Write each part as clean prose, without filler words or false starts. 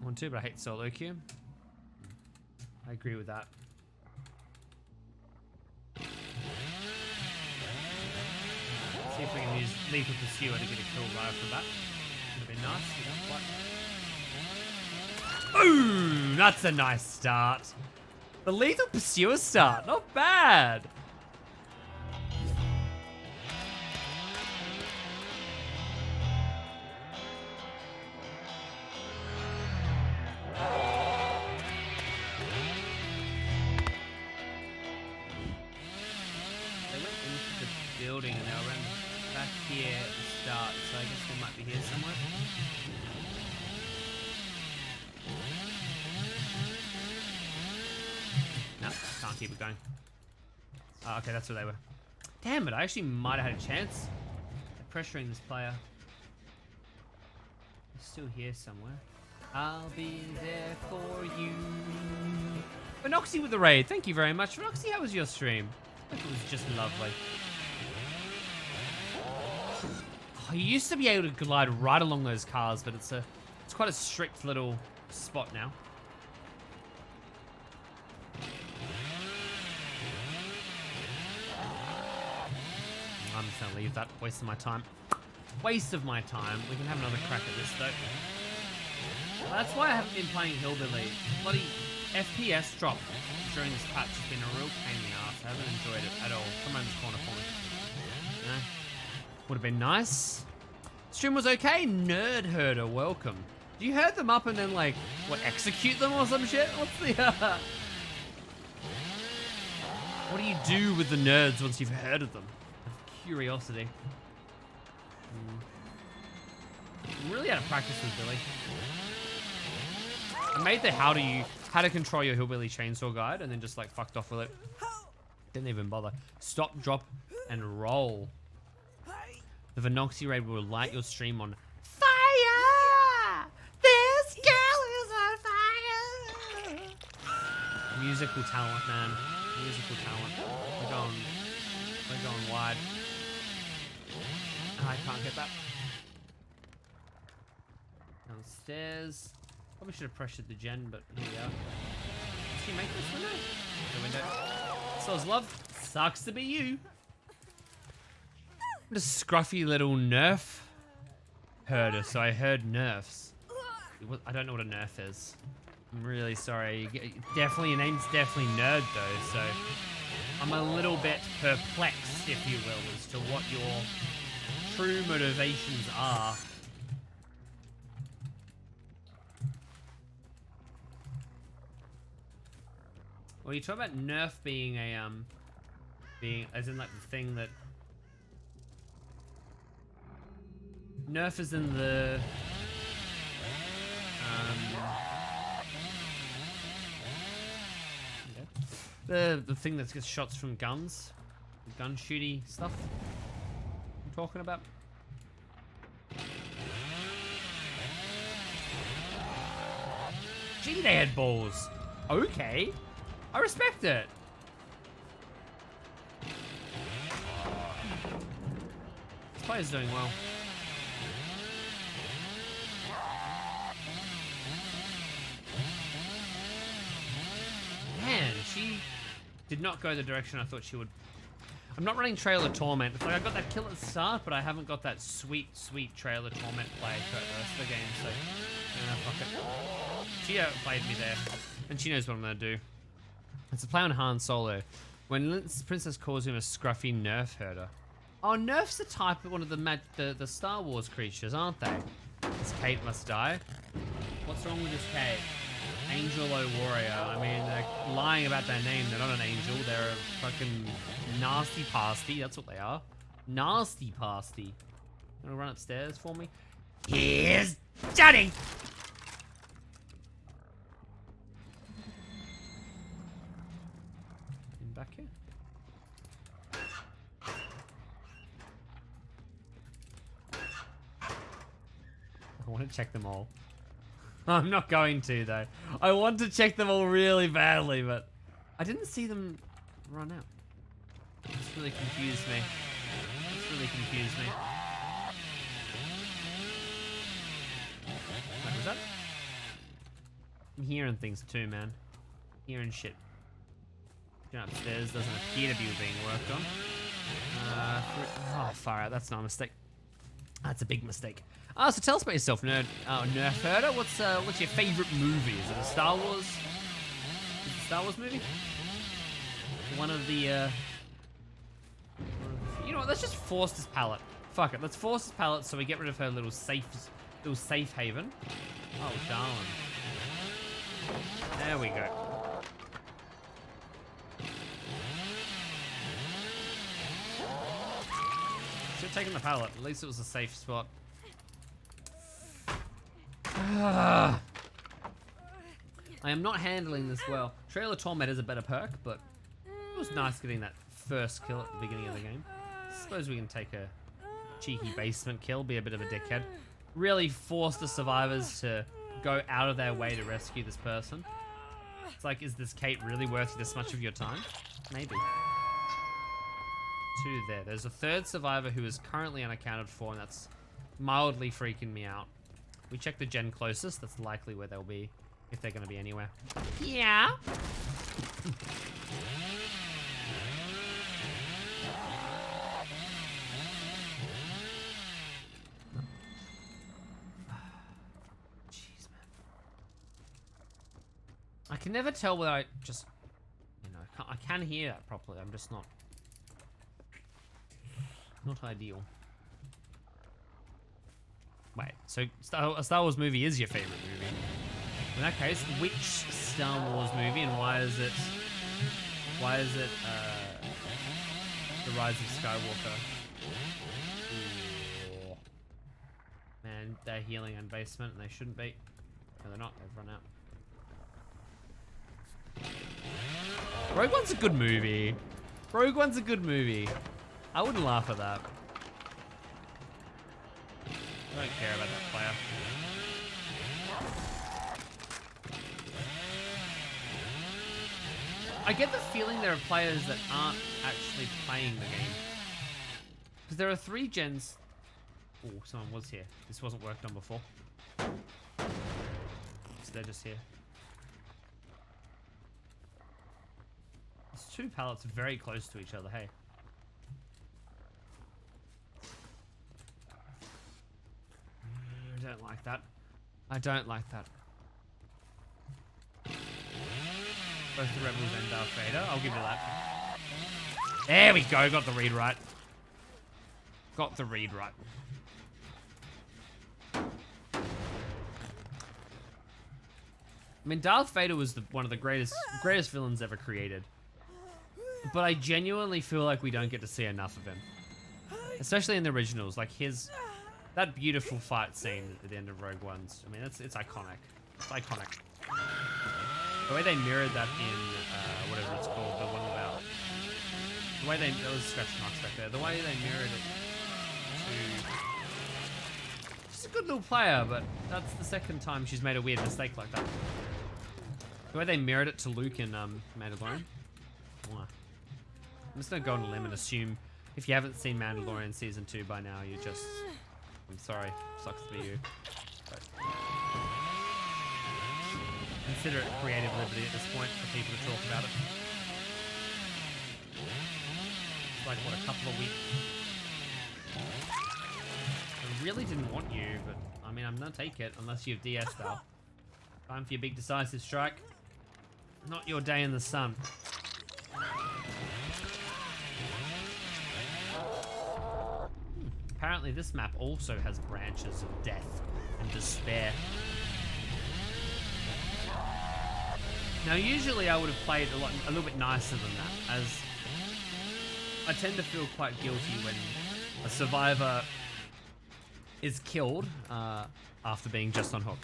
want to, but I hate solo queue. I agree with that. See if we can use Lethal Pursuer to get a kill right off the bat. Would have been nice. Ooh, that's a nice start. The Lethal Pursuer start, not bad. Building and they'll run back here at the start, so I guess they might be here somewhere. No, can't keep it going. Oh, okay, that's where they were. Damn it, I actually might have had a chance. They're pressuring this player. They're still here somewhere. I'll be there for you. Venoxy with the raid, thank you very much. Venoxy, how was your stream? I think it was just lovely. You used to be able to glide right along those cars, but it's quite a strict little spot now. I'm just gonna leave that. Waste of my time. Waste of my time. We can have another crack at this though. Well, that's why I haven't been playing Hillbilly. Bloody FPS drop during this patch has been a real pain in the ass. I haven't enjoyed it at all. Come around this corner for me. No? Would have been nice. Stream was okay. Nerd herder, welcome. Do you herd them up and then like what, execute them or some shit? What's the what do you do with the nerds once you've herded them? Curiosity. I'm really out of practice with Billy. I made the how to control your hillbilly chainsaw guide and then just like fucked off with it. Didn't even bother. Stop, drop, and roll. The Venoxy raid will light your stream on fire! This girl is on fire! Musical talent, man. Musical talent. We're going wide. I can't get that. Downstairs. Probably should have pressured the gen, but here we are. Did she make this window? The window. So's love. Sucks to be you. I'm a scruffy little nerf herder, so I heard nerfs. I don't know what a nerf is. I'm really sorry. Definitely, your name's definitely Nerd though, so I'm a little bit perplexed, if you will, as to what your true motivations are. Well, you talk about nerf being a being as in like the thing that nerf is in the the thing that gets shots from guns, gun shooty stuff. I'm talking about. Gee, they had balls. Okay, I respect it. This player's doing well. Man, she did not go the direction I thought she would. I'm not running Trailer Torment. It's like I got that kill at the start, but I haven't got that sweet, sweet Trailer Torment play for the rest of the game, so fuck it. She outplayed me there, and she knows what I'm gonna do. It's a play on Han Solo. When Princess calls him a scruffy nerf herder. Oh, nerf's the type of one of the Star Wars creatures, aren't they? This Kate must die. What's wrong with this Kate? Angel O Warrior. I mean, they're lying about their name. They're not an angel. They're a fucking nasty pasty. That's what they are. Nasty pasty. You wanna run upstairs for me? Here's Johnny! In back here? I want to check them all. I'm not going to, though. I want to check them all really badly, but I didn't see them run out. This really confused me. This really confused me. Wait, was that? I'm hearing things too, man. Hearing shit. Going upstairs doesn't appear to be being worked on. Oh, far out. That's not a mistake. That's a big mistake. So tell us about yourself, Nerf Herder. What's your favorite movie? Is it a Star Wars? Is it a Star Wars movie? One of the, you know what? Let's just force this pallet. Fuck it. Let's force this pallet so we get rid of her little safe haven. Oh, darling. There we go. Should have taken the pallet. At least it was a safe spot. I am not handling this well. Trailer Torment is a better perk, but it was nice getting that first kill at the beginning of the game. Suppose we can take a cheeky basement kill, be a bit of a dickhead. Really force the survivors to go out of their way to rescue this person. It's like, is this Kate really worth this much of your time? Maybe. 2 there. There's a 3rd survivor who is currently unaccounted for, and that's mildly freaking me out. We check the gen closest. That's likely where they'll be, if they're going to be anywhere. Yeah. Jeez, man. I can never tell whether I just, you know, I can hear that properly. I'm just not ideal. Wait, so a Star Wars movie is your favorite movie? In that case, which Star Wars movie, and why is it The Rise of Skywalker? Ooh. Man, they're healing in basement, and they shouldn't be. No, they're not. They've run out. Rogue One's a good movie. Rogue One's a good movie. I wouldn't laugh at that. I don't care about that player. I get the feeling there are players that aren't actually playing the game. Because there are 3 gens... Oh, someone was here. This wasn't worked on before. So they're just here. There's 2 pallets very close to each other, hey. I don't like that. I don't like that. Both the Rebels and Darth Vader. I'll give you that. There we go. Got the read right. Got the read right. I mean, Darth Vader was one of the greatest villains ever created. But I genuinely feel like we don't get to see enough of him. Especially in the originals. Like that beautiful fight scene at the end of Rogue One's. I mean, it's iconic. It's iconic. The way they mirrored that in whatever it's called, the one about the way there was scratch marks back there. The way they mirrored it to just a good little player, but that's the second time she's made a weird mistake like that. The way they mirrored it to Luke in Mandalorian. I'm just gonna go on a limb and assume if you haven't seen Mandalorian season 2 by now, you're just. I'm sorry, sucks to be you. But consider it creative liberty at this point for people to talk about it. It's like, what, a couple of weeks? I really didn't want you, but I mean, I'm gonna take it unless you've DS'd up. Time for your big decisive strike. Not your day in the sun. Apparently this map also has branches of death and despair. Now usually I would have played a little bit nicer than that, as I tend to feel quite guilty when a survivor is killed after being just on hook.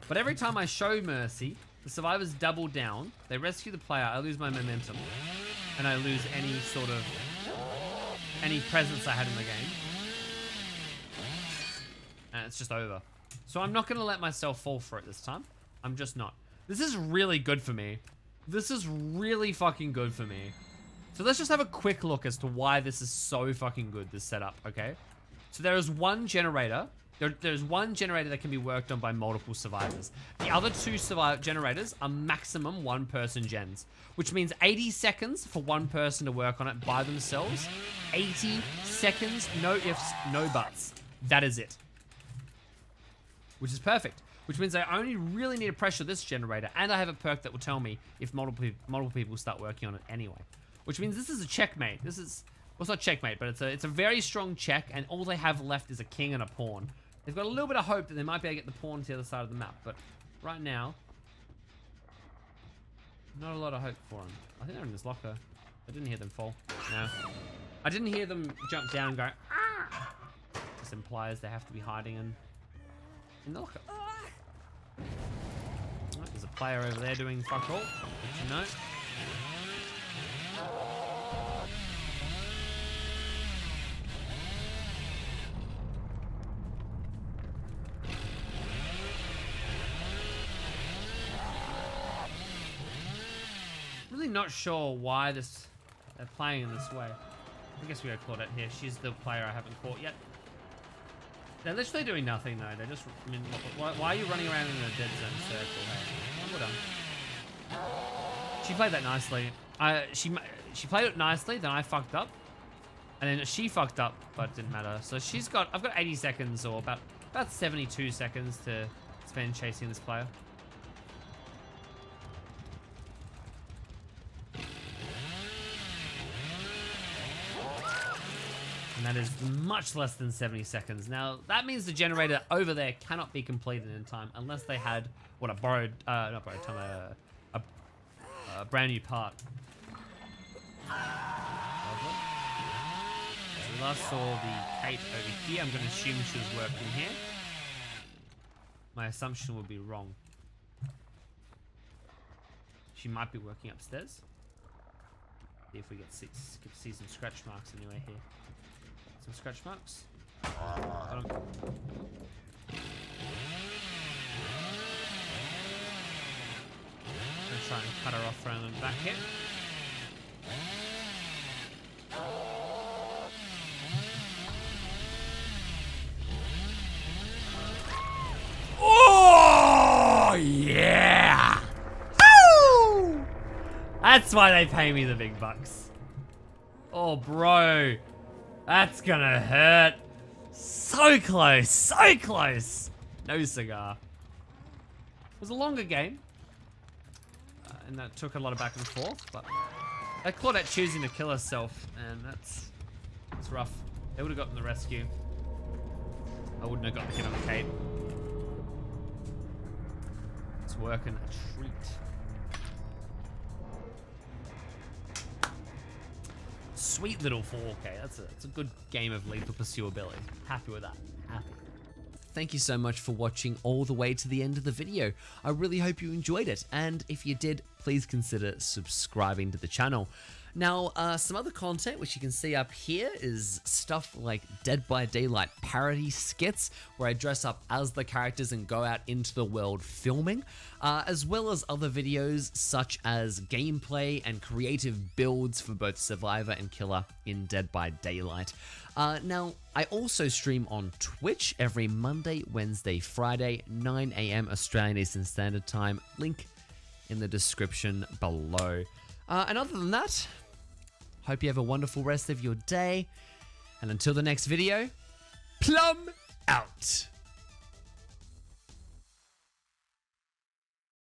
But every time I show mercy, the survivors double down, they rescue the player, I lose my momentum, and I lose any sort of presence I had in the game. And it's just over. So I'm not going to let myself fall for it this time. I'm just not. This is really good for me. This is really fucking good for me. So let's just have a quick look as to why this is so fucking good, this setup, okay? So there is one generator There's one generator that can be worked on by multiple survivors. The other two generators are maximum one-person gens, which means 80 seconds for one person to work on it by themselves. 80 seconds, no ifs, no buts. That is it. Which is perfect. Which means I only really need to pressure this generator, and I have a perk that will tell me if multiple people start working on it anyway. Which means this is a checkmate. This is, well, it's not checkmate, but it's a very strong check, and all they have left is a king and a pawn. They've got a little bit of hope that they might be able to get the pawn to the other side of the map, but right now, not a lot of hope for them. I think they're in this locker. I didn't hear them fall. No. I didn't hear them jump down and go, ah! This implies they have to be hiding in the locker. Right, there's a player over there doing fuck all. Good to know. Really not sure why they're playing in this way. I guess we got Claudette here. She's the player I haven't caught yet. They're literally doing nothing though. They're just, I mean, why are you running around in a dead zone circle? Hey, well done. She played that nicely. She played it nicely, then I fucked up. And then she fucked up, but it didn't matter. So I've got 80 seconds or about 72 seconds to spend chasing this player. And that is much less than 70 seconds. Now, that means the generator over there cannot be completed in time unless they had, what, a borrowed, not borrowed time, a brand new part. So we last saw the Kate over here. I'm going to assume she was working here. My assumption would be wrong. She might be working upstairs. See if we see some scratch marks anyway here. Some scratch marks. Got 'em. Gonna try and cut her off around the back here. Oh yeah! Woo! That's why they pay me the big bucks. Oh bro. That's gonna hurt. So close, so close. No cigar. It was a longer game. And that took a lot of back and forth, but I Claudette choosing to kill herself, and that's rough. They would have gotten the rescue. I wouldn't have got the hit on Kate. It's working a treat. Sweet little 4K. That's a good game of lethal pursuability. Happy with that. Happy. Thank you so much for watching all the way to the end of the video. I really hope you enjoyed it, and if you did, please consider subscribing to the channel. Now, some other content which you can see up here is stuff like Dead by Daylight parody skits, where I dress up as the characters and go out into the world filming, as well as other videos such as gameplay and creative builds for both Survivor and Killer in Dead by Daylight. Now, I also stream on Twitch every Monday, Wednesday, Friday, 9 AM Australian Eastern Standard Time. Link in the description below. And other than that, hope you have a wonderful rest of your day. And until the next video, Plum out.